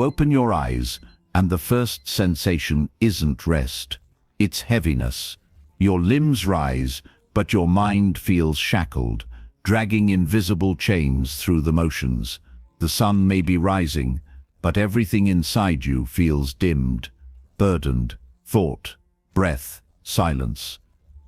open your eyes, and the first sensation isn't rest. It's heaviness. Your limbs rise, but your mind feels shackled, dragging invisible chains through the motions. The sun may be rising, but everything inside you feels dimmed, burdened. Thought, breath, silence.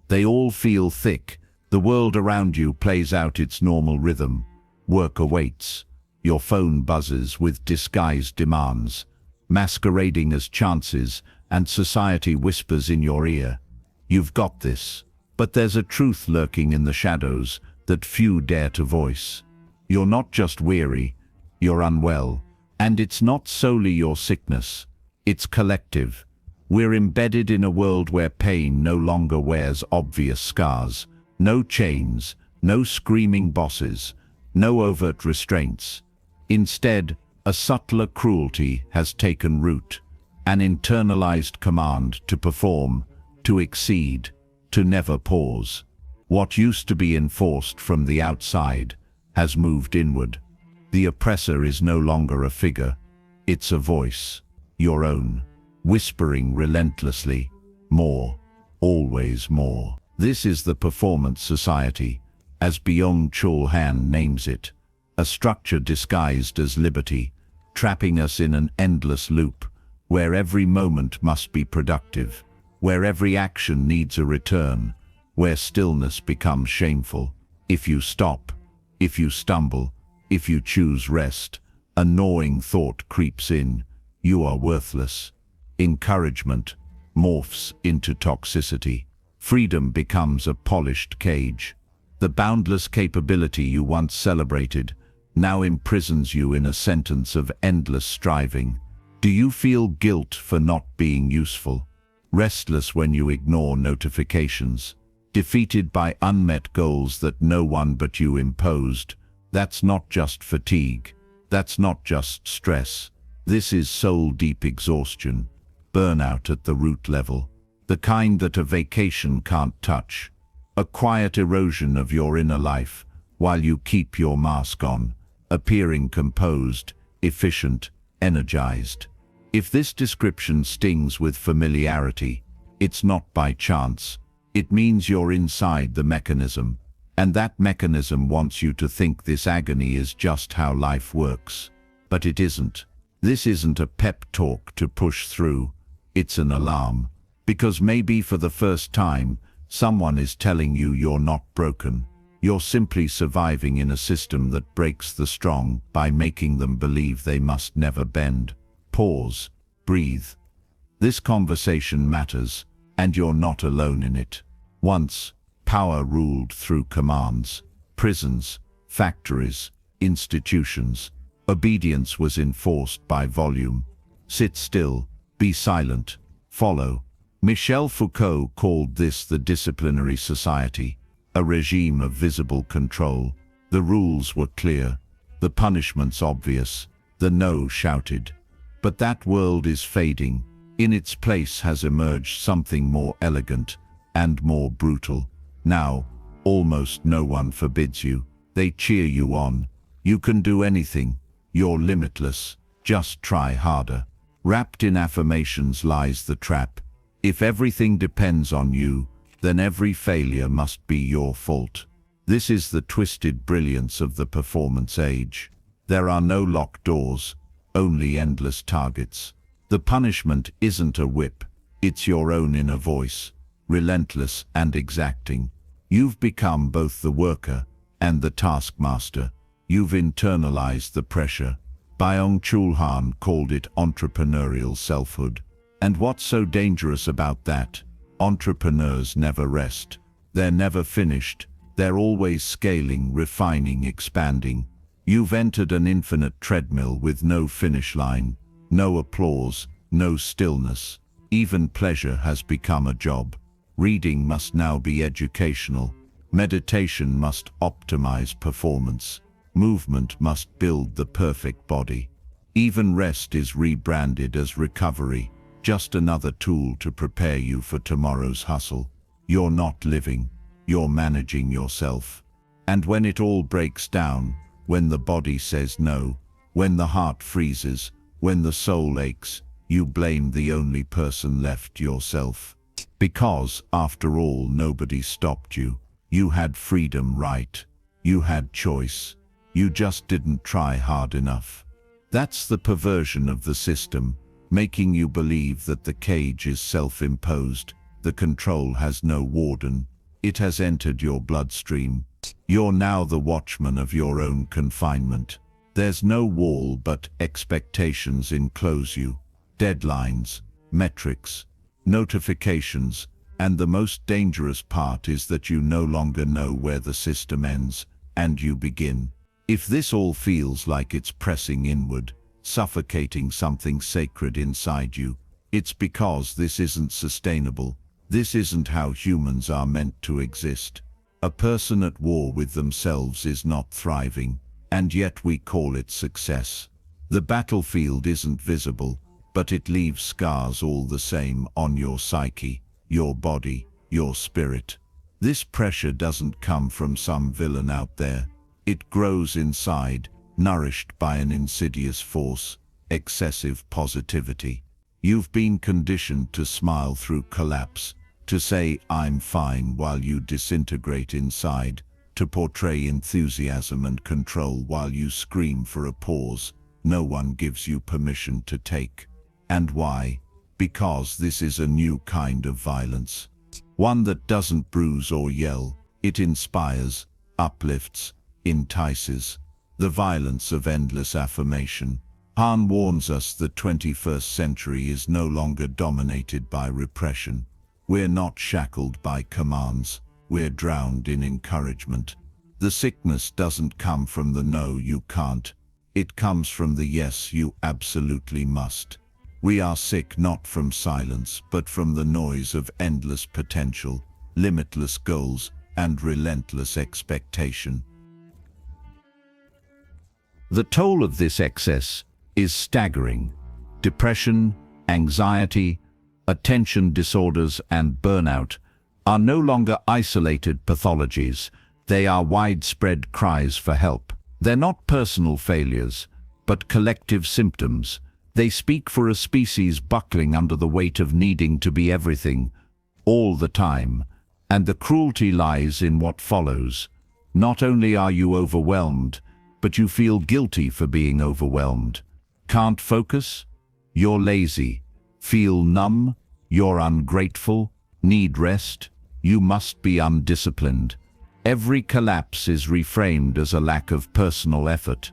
They all feel thick. The world around you plays out its normal rhythm. Work awaits. Your phone buzzes with disguised demands, masquerading as chances, and society whispers in your ear, "You've got this." But there's a truth lurking in the shadows that few dare to voice. You're not just weary, you're unwell. And it's not solely your sickness, it's collective. We're embedded in a world where pain no longer wears obvious scars. No chains, no screaming bosses, no overt restraints. Instead, a subtler cruelty has taken root, an internalized command to perform, to exceed, to never pause. What used to be enforced from the outside has moved inward. The oppressor is no longer a figure, it's a voice, your own, whispering relentlessly, more, always more. This is the performance society, as Byung-Chul Han names it, a structure disguised as liberty, trapping us in an endless loop, where every moment must be productive, where every action needs a return, where stillness becomes shameful. If you stop, if you stumble, if you choose rest, a gnawing thought creeps in, you are worthless. Encouragement morphs into toxicity. Freedom becomes a polished cage. The boundless capability you once celebrated now imprisons you in a sentence of endless striving. Do you feel guilt for not being useful? Restless when you ignore notifications? Defeated by unmet goals that no one but you imposed? That's not just fatigue. That's not just stress. This is soul-deep exhaustion. Burnout at the root level. The kind that a vacation can't touch. A quiet erosion of your inner life while you keep your mask on, appearing composed, efficient, energized. If this description stings with familiarity, it's not by chance. It means you're inside the mechanism, and that mechanism wants you to think this agony is just how life works. But it isn't. This isn't a pep talk to push through. It's an alarm. Because maybe for the first time, someone is telling you you're not broken. You're simply surviving in a system that breaks the strong by making them believe they must never bend. Pause. Breathe. This conversation matters, and you're not alone in it. Once, power ruled through commands, prisons, factories, institutions. Obedience was enforced by volume. Sit still, be silent, follow. Michel Foucault called this the disciplinary society, a regime of visible control. The rules were clear, the punishments obvious, the no shouted. But that world is fading. In its place has emerged something more elegant and more brutal. Now, almost no one forbids you. They cheer you on. You can do anything. You're limitless. Just try harder. Wrapped in affirmations lies the trap. If everything depends on you, then every failure must be your fault. This is the twisted brilliance of the performance age. There are no locked doors, only endless targets. The punishment isn't a whip, it's your own inner voice, relentless and exacting. You've become both the worker and the taskmaster. You've internalized the pressure. Byung-Chul Han called it entrepreneurial selfhood. And what's so dangerous about that? Entrepreneurs never rest. They're never finished. They're always scaling, refining, expanding. You've entered an infinite treadmill with no finish line, no applause, no stillness. Even pleasure has become a job. Reading must now be educational. Meditation must optimize performance. Movement must build the perfect body. Even rest is rebranded as recovery. Just another tool to prepare you for tomorrow's hustle. You're not living, you're managing yourself. And when it all breaks down, when the body says no, when the heart freezes, When the soul aches, you blame the only person left, yourself. Because, after all, nobody stopped you. You had freedom, right? You had choice. You just didn't try hard enough. That's the perversion of the system, making you believe that the cage is self-imposed, the control has no warden. It has entered your bloodstream. You're now the watchman of your own confinement. There's no wall but expectations enclose you. Deadlines, metrics, notifications, and the most dangerous part is that you no longer know where the system ends and you begin. If this all feels like it's pressing inward, suffocating something sacred inside you, it's because this isn't sustainable. This isn't how humans are meant to exist. A person at war with themselves is not thriving, and yet we call it success. The battlefield isn't visible, but it leaves scars all the same on your psyche, your body, your spirit. This pressure doesn't come from some villain out there. It grows inside, nourished by an insidious force, excessive positivity. You've been conditioned to smile through collapse, to say, "I'm fine," while you disintegrate inside, to portray enthusiasm and control while you scream for a pause no one gives you permission to take. And why? Because this is a new kind of violence. One that doesn't bruise or yell. It inspires, uplifts, entices. The violence of endless affirmation. Hahn warns us the 21st century is no longer dominated by repression. We're not shackled by commands. We're drowned in encouragement. The sickness doesn't come from the no, you can't. It comes from the yes, you absolutely must. We are sick not from silence, but from the noise of endless potential, limitless goals, and relentless expectation. The toll of this excess is staggering. Depression, anxiety, attention disorders, and burnout are no longer isolated pathologies. They are widespread cries for help. They're not personal failures, but collective symptoms. They speak for a species buckling under the weight of needing to be everything, all the time. And the cruelty lies in what follows. Not only are you overwhelmed, but you feel guilty for being overwhelmed. Can't focus? You're lazy. Feel numb? You're ungrateful. Need rest? You must be undisciplined. Every collapse is reframed as a lack of personal effort.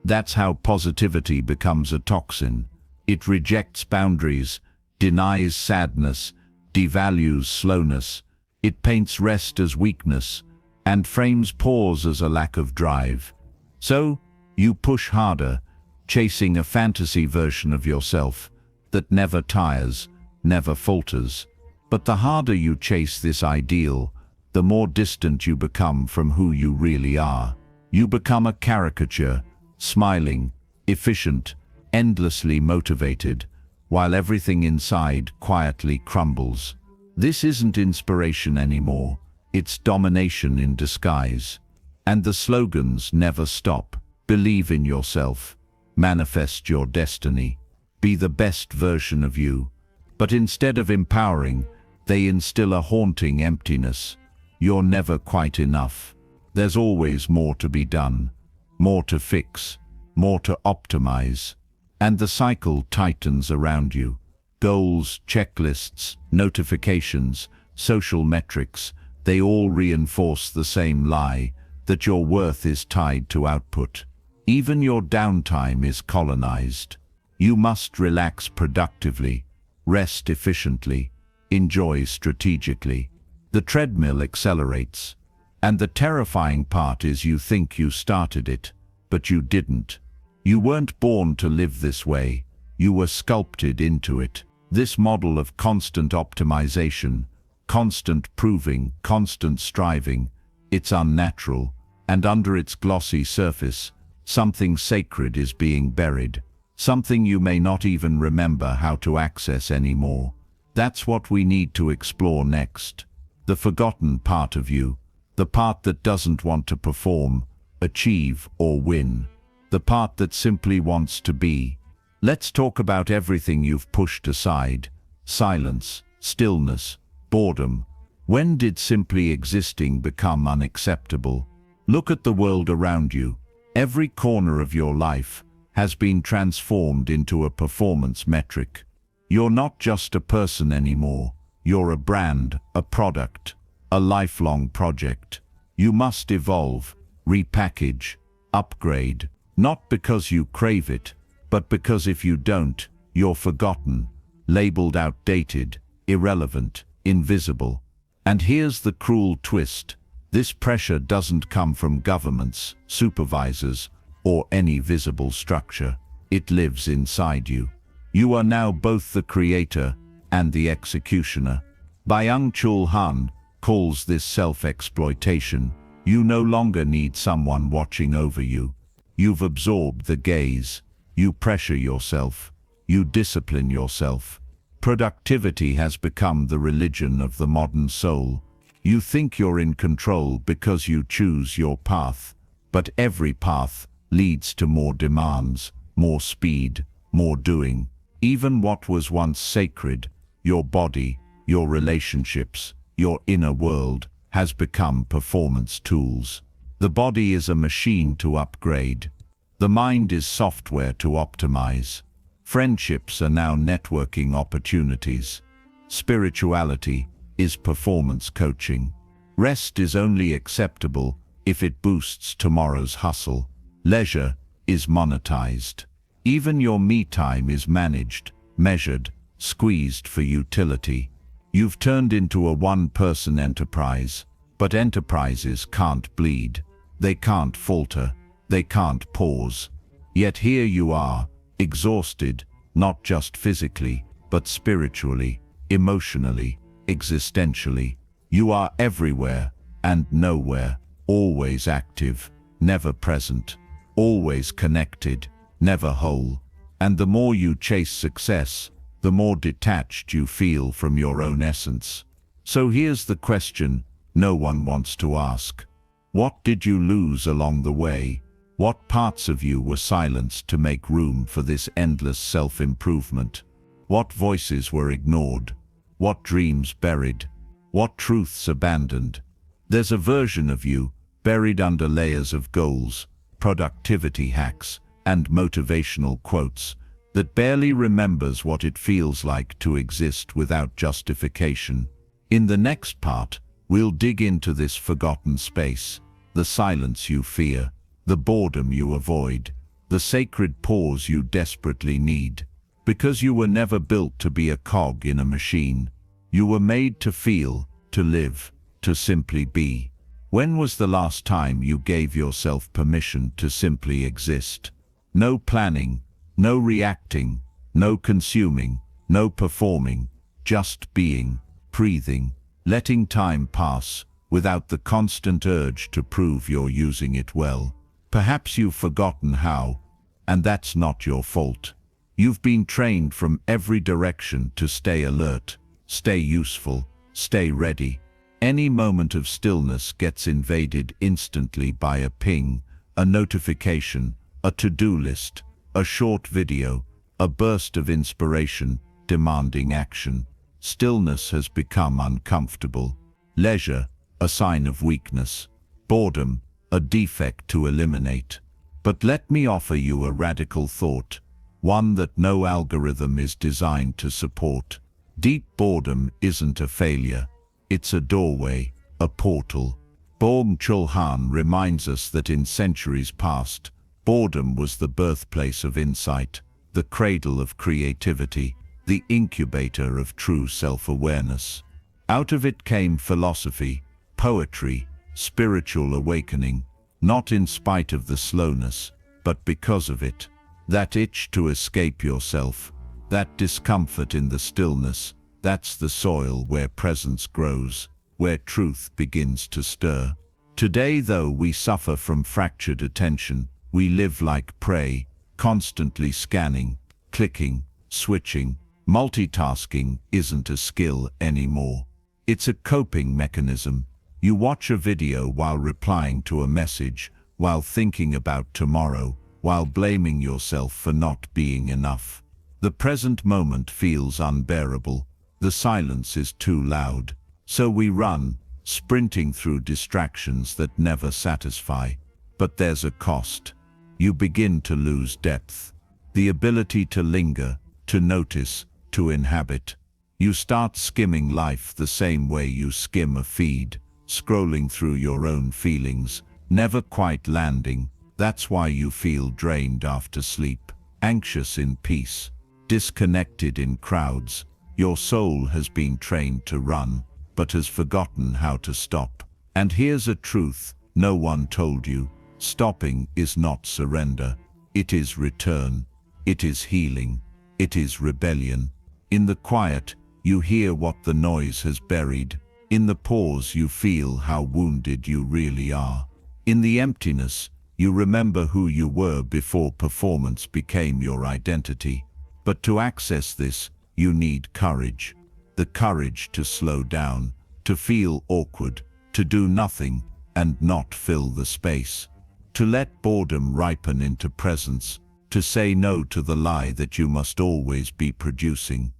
That's how positivity becomes a toxin. It rejects boundaries, denies sadness, devalues slowness. It paints rest as weakness, and frames pause as a lack of drive. So, you push harder, chasing a fantasy version of yourself that never tires, never falters. But the harder you chase this ideal, the more distant you become from who you really are. You become a caricature, smiling, efficient, endlessly motivated, while everything inside quietly crumbles. This isn't inspiration anymore, it's domination in disguise. And the slogans never stop. Believe in yourself, manifest your destiny, be the best version of you. But instead of empowering, they instill a haunting emptiness. You're never quite enough. There's always more to be done, more to fix, more to optimize. And the cycle tightens around you. Goals, checklists, notifications, social metrics, they all reinforce the same lie, that your worth is tied to output. Even your downtime is colonized. You must relax productively, rest efficiently, enjoy strategically. The treadmill accelerates. And the terrifying part is you think you started it, but you didn't. You weren't born to live this way. You were sculpted into it. This model of constant optimization, constant proving, constant striving, it's unnatural, and under its glossy surface, something sacred is being buried, something you may not even remember how to access anymore. That's what we need to explore next. The forgotten part of you, the part that doesn't want to perform, achieve, or win, the part that simply wants to be. Let's talk about everything you've pushed aside. Silence, stillness, boredom. When did simply existing become unacceptable? Look at the world around you. Every corner of your life has been transformed into a performance metric. You're not just a person anymore. You're a brand, a product, a lifelong project. You must evolve, repackage, upgrade, not because you crave it, but because if you don't, you're forgotten, labeled outdated, irrelevant, invisible. And here's the cruel twist. This pressure doesn't come from governments, supervisors, or any visible structure. It lives inside you. You are now both the creator and the executioner. Byung-Chul Han calls this self-exploitation. You no longer need someone watching over you. You've absorbed the gaze. You pressure yourself. You discipline yourself. Productivity has become the religion of the modern soul. You think you're in control because you choose your path, but every path leads to more demands, more speed, more doing. Even what was once sacred, your body, your relationships, your inner world, has become performance tools. The body is a machine to upgrade. The mind is software to optimize. Friendships are now networking opportunities. Spirituality is performance coaching. Rest is only acceptable if it boosts tomorrow's hustle. Leisure is monetized. Even your me time is managed, measured, squeezed for utility. You've turned into a one-person enterprise, but enterprises can't bleed. They can't falter. They can't pause. Yet here you are, exhausted, not just physically, but spiritually, emotionally, existentially. You are everywhere and nowhere, always active, never present, always connected, never whole. And the more you chase success, the more detached you feel from your own essence. So here's the question no one wants to ask. What did you lose along the way? What parts of you were silenced to make room for this endless self-improvement? What voices were ignored? What dreams buried? What truths abandoned? There's a version of you buried under layers of goals, productivity hacks, and motivational quotes that barely remembers what it feels like to exist without justification. In the next part, we'll dig into this forgotten space, the silence you fear, the boredom you avoid, the sacred pause you desperately need. Because you were never built to be a cog in a machine. You were made to feel, to live, to simply be. When was the last time you gave yourself permission to simply exist? No planning, no reacting, no consuming, no performing, just being, breathing, letting time pass without the constant urge to prove you're using it well. Perhaps you've forgotten how, and that's not your fault. You've been trained from every direction to stay alert, stay useful, stay ready. Any moment of stillness gets invaded instantly by a ping, a notification, a to-do list, a short video, a burst of inspiration demanding action. Stillness has become uncomfortable. Leisure, a sign of weakness. Boredom, a defect to eliminate. But let me offer you a radical thought, one that no algorithm is designed to support. Deep boredom isn't a failure. It's a doorway, a portal. Byung-Chul Han reminds us that in centuries past, boredom was the birthplace of insight, the cradle of creativity, the incubator of true self-awareness. Out of it came philosophy, poetry, spiritual awakening, not in spite of the slowness, but because of it. That itch to escape yourself, that discomfort in the stillness, that's the soil where presence grows, where truth begins to stir. Today, though we suffer from fractured attention, we live like prey, constantly scanning, clicking, switching. Multitasking isn't a skill anymore. It's a coping mechanism. You watch a video while replying to a message, while thinking about tomorrow, while blaming yourself for not being enough. The present moment feels unbearable. The silence is too loud. So we run, sprinting through distractions that never satisfy. But there's a cost. You begin to lose depth. The ability to linger, to notice, to inhabit. You start skimming life the same way you skim a feed, scrolling through your own feelings, never quite landing. That's why you feel drained after sleep, anxious in peace, disconnected in crowds. Your soul has been trained to run, but has forgotten how to stop. And here's a truth no one told you. Stopping is not surrender. It is return. It is healing. It is rebellion. In the quiet, you hear what the noise has buried. In the pause, you feel how wounded you really are. In the emptiness, you remember who you were before performance became your identity. But to access this, you need courage. The courage to slow down, to feel awkward, to do nothing and not fill the space. To let boredom ripen into presence, to say no to the lie that you must always be producing.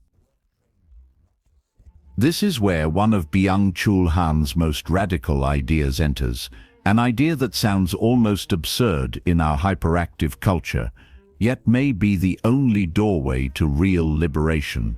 This is where one of Byung-Chul Han's most radical ideas enters, an idea that sounds almost absurd in our hyperactive culture, yet may be the only doorway to real liberation.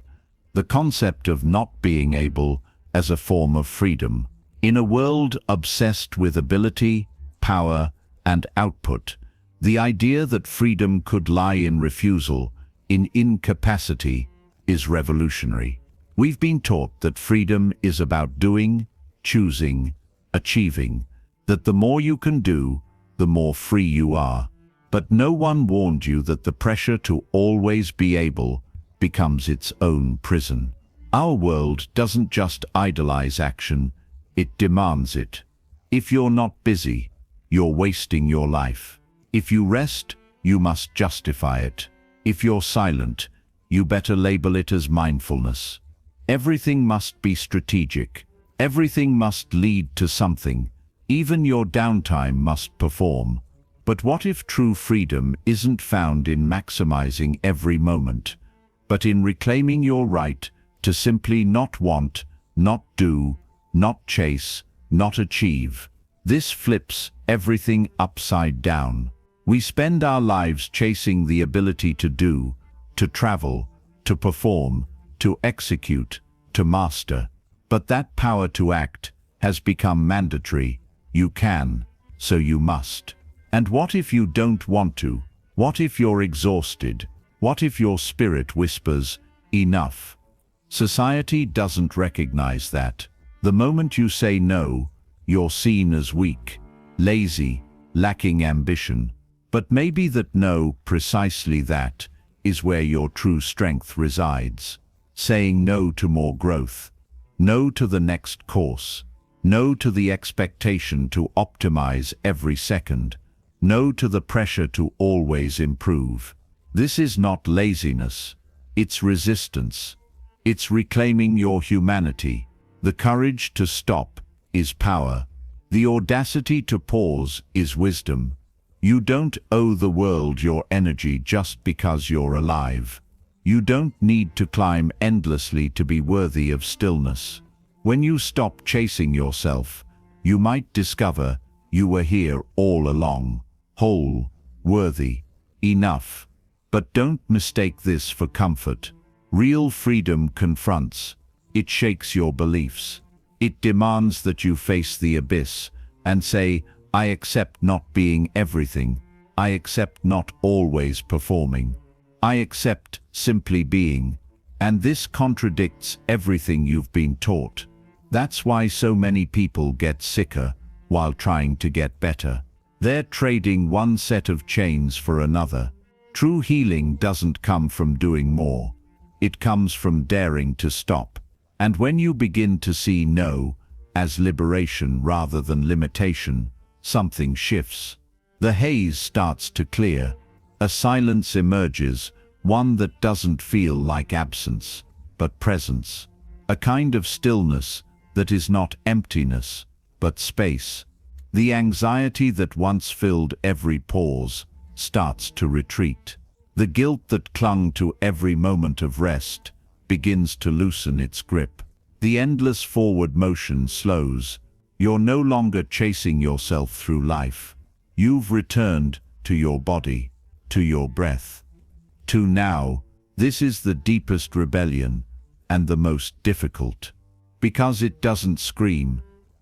The concept of not being able as a form of freedom. In a world obsessed with ability, power, and output, the idea that freedom could lie in refusal, in incapacity, is revolutionary. We've been taught that freedom is about doing, choosing, achieving, that the more you can do, the more free you are. But no one warned you that the pressure to always be able becomes its own prison. Our world doesn't just idolize action, it demands it. If you're not busy, you're wasting your life. If you rest, you must justify it. If you're silent, you better label it as mindfulness. Everything must be strategic. Everything must lead to something. Even your downtime must perform. But what if true freedom isn't found in maximizing every moment, but in reclaiming your right to simply not want, not do, not chase, not achieve? This flips everything upside down. We spend our lives chasing the ability to do, to travel, to perform, to execute, to master. But that power to act has become mandatory. You can, so you must. And what if you don't want to? What if you're exhausted? What if your spirit whispers, enough? Society doesn't recognize that. The moment you say no, you're seen as weak, lazy, lacking ambition. But maybe that no, precisely that, is where your true strength resides. Saying no to more growth, no to the next course, no to the expectation to optimize every second, no to the pressure to always improve. This is not laziness, it's resistance. It's reclaiming your humanity. The courage to stop is power. The audacity to pause is wisdom. You don't owe the world your energy just because you're alive. You don't need to climb endlessly to be worthy of stillness. When you stop chasing yourself, you might discover you were here all along, whole, worthy, enough. But don't mistake this for comfort. Real freedom confronts. It shakes your beliefs. It demands that you face the abyss and say, I accept not being everything. I accept not always performing. I accept simply being. And this contradicts everything you've been taught. That's why so many people get sicker while trying to get better. They're trading one set of chains for another. True healing doesn't come from doing more. It comes from daring to stop. And when you begin to see no as liberation rather than limitation, something shifts. The haze starts to clear. A silence emerges, one that doesn't feel like absence, but presence. A kind of stillness that is not emptiness, but space. The anxiety that once filled every pause starts to retreat. The guilt that clung to every moment of rest begins to loosen its grip. The endless forward motion slows. You're no longer chasing yourself through life. You've returned to your body, to your breath, to now. This is the deepest rebellion and the most difficult, because it doesn't scream,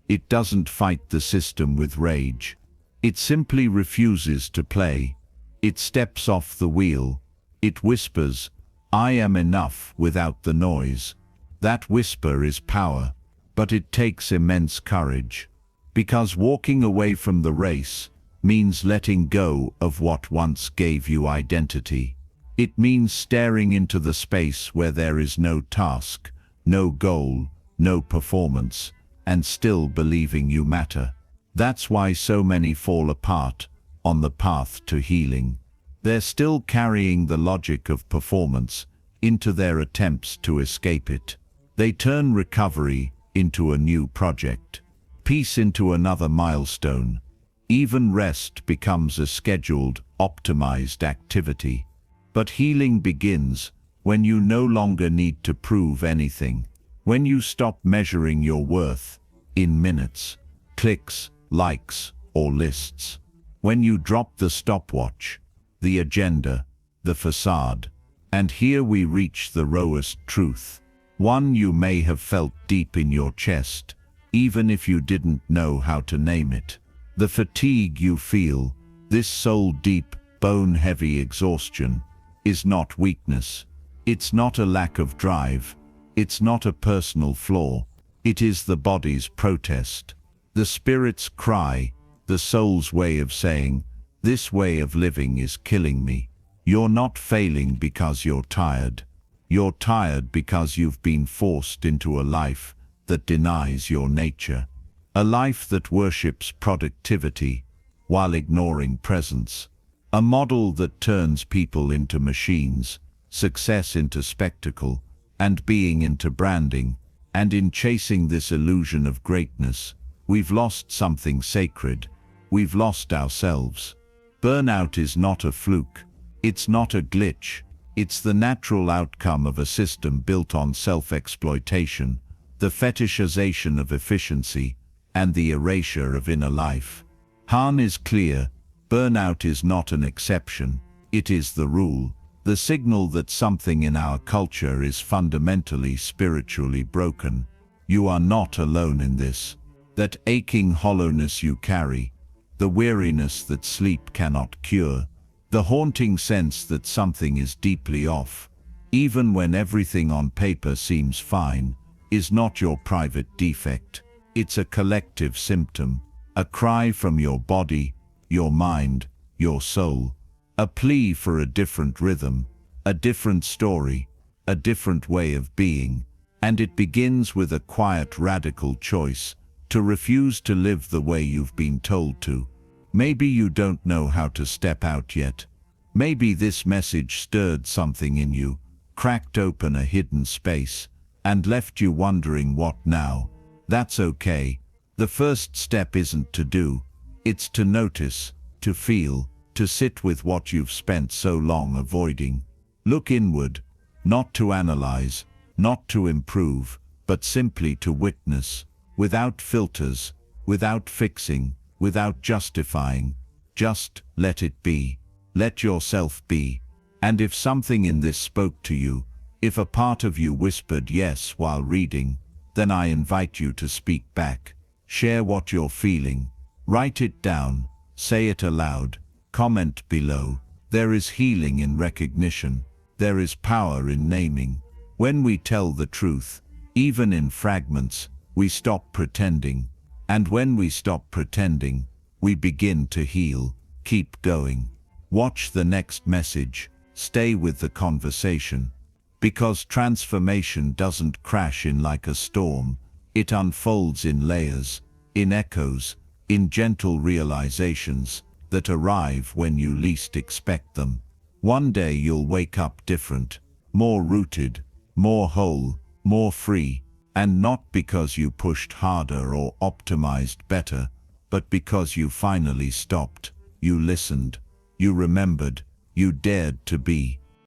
it doesn't fight the system with rage. It simply refuses to play. It steps off the wheel. It whispers, "I am enough," without the noise. That whisper is power, but it takes immense courage, because walking away from the race means letting go of what once gave you identity. It means staring into the space where there is no task, no goal, no performance, and still believing you matter. That's why so many fall apart on the path to healing. They're still carrying the logic of performance into their attempts to escape it. They turn recovery into a new project, peace into another milestone. Even rest becomes a scheduled, optimized activity. But healing begins when you no longer need to prove anything, when you stop measuring your worth in minutes, clicks, likes, or lists, when you drop the stopwatch, the agenda, the facade. And here we reach the rawest truth, one you may have felt deep in your chest, even if you didn't know how to name it. The fatigue you feel, this soul-deep, bone-heavy exhaustion, is not weakness. It's not a lack of drive. It's not a personal flaw. It is the body's protest, the spirit's cry, the soul's way of saying, "This way of living is killing me." You're not failing because you're tired. You're tired because you've been forced into a life that denies your nature, a life that worships productivity while ignoring presence, a model that turns people into machines, success into spectacle, and being into branding. And in chasing this illusion of greatness, we've lost something sacred. We've lost ourselves. Burnout is not a fluke. It's not a glitch. It's the natural outcome of a system built on self-exploitation, the fetishization of efficiency, and the erasure of inner life. Han is clear. Burnout is not an exception. It is the rule, the signal that something in our culture is fundamentally spiritually broken. You are not alone in this. That aching hollowness you carry, the weariness that sleep cannot cure, the haunting sense that something is deeply off, even when everything on paper seems fine, is not your private defect. It's a collective symptom, a cry from your body, your mind, your soul, a plea for a different rhythm, a different story, a different way of being. And it begins with a quiet, radical choice to refuse to live the way you've been told to. Maybe you don't know how to step out yet. Maybe this message stirred something in you, cracked open a hidden space, and left you wondering what now. That's okay. The first step isn't to do, it's to notice, to feel, to sit with what you've spent so long avoiding. Look inward, not to analyze, not to improve, but simply to witness, without filters, without fixing, without justifying. Just let it be. Let yourself be. And if something in this spoke to you, if a part of you whispered yes while reading, then I invite you to speak back. Share what you're feeling. Write it down. Say it aloud. Comment below. There is healing in recognition. There is power in naming. When we tell the truth, even in fragments, we stop pretending. And when we stop pretending, we begin to heal. Keep going. Watch the next message. Stay with the conversation. Because transformation doesn't crash in like a storm. It unfolds in layers, in echoes, in gentle realizations that arrive when you least expect them. One day you'll wake up different, more rooted, more whole, more free, and not because you pushed harder or optimized better, but because you finally stopped, you listened, You remembered. You dared to be.